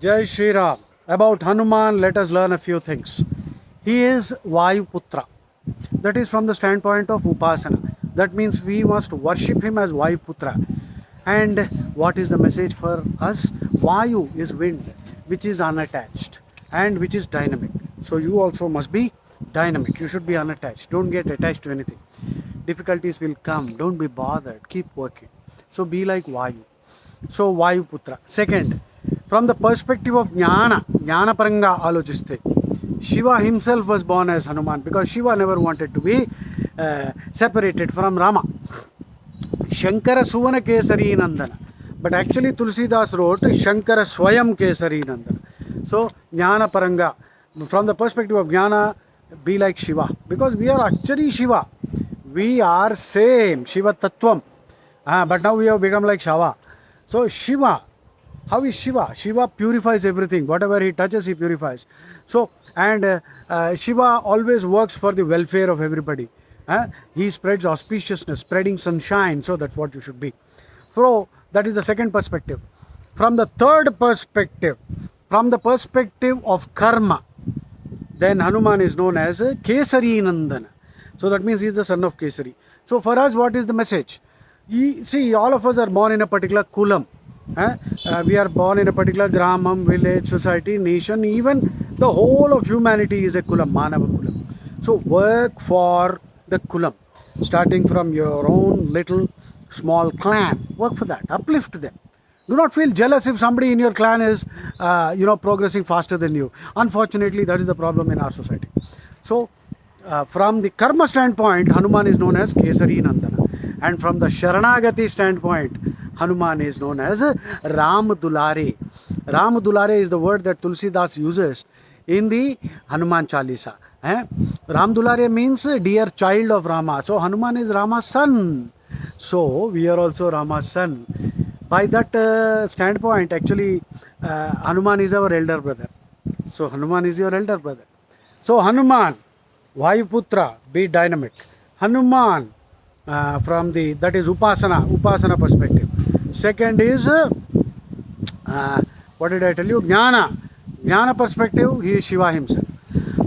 Jai Shri Ram. About Hanuman, let us learn a few things. He is Vayuputra. That is from the standpoint of Upasana. That means we must worship him as Vayuputra. And what is the message for us? Vayu is wind, which is unattached and which is dynamic. So you also must be dynamic. You should be unattached. Don't get attached to anything. Difficulties will come. Don't be bothered. Keep working. So be like Vayu. So Vayuputra. Second, from the perspective of Jnana Paranga Alojiste, Shiva himself was born as Hanuman because Shiva never wanted to be separated from Rama. Shankara Suvana Kesari Nandana. But actually Tulsidas wrote Shankara Swayam Kesari Nandana. So Jnana Paranga, from the perspective of Jnana, be like Shiva. Because we are actually Shiva. We are same, Shiva Tattvam. But now we have become like Shava. So Shiva, how is Shiva? Shiva purifies everything. Whatever he touches, he purifies. So, and Shiva always works for the welfare of everybody. He spreads auspiciousness, spreading sunshine. So that's what you should be. So that is the second perspective. From the third perspective, from the perspective of karma, then Hanuman is known as Kesari Nandana. So that means he is the son of Kesari. So for us, what is the message? See, all of us are born in a particular kulam. We are born in a particular gramam, village, society, nation. Even the whole of humanity is a kulam, Manava kulam. So work for the kulam, starting from your own little small clan. Work for that. Uplift them. Do not feel jealous if somebody in your clan is, progressing faster than you. Unfortunately, that is the problem in our society. So, from the karma standpoint, Hanuman is known as Kesari Nandana. And from the Sharanagati standpoint, Hanuman is known as Ram Dulare. Ram Dulare is the word that Tulsidas uses in the Hanuman Chalisa. Ram Dulare means dear child of Rama. So Hanuman is Rama's son. So we are also Rama's son. By that standpoint, actually, Hanuman is our elder brother. So Hanuman is your elder brother. So Hanuman, Vayuputra, be dynamic. Hanuman, from the, that is Upasana perspective. Second is, what did I tell you? Jnana perspective, he is Shiva himself.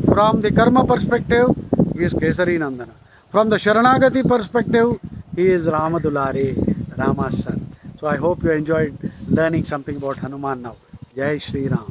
From the karma perspective, he is Kesari Nandana. From the Sharanagati perspective, he is Ramadulare, Rama's son. So I hope you enjoyed learning something about Hanuman now. Jai Shri Ram.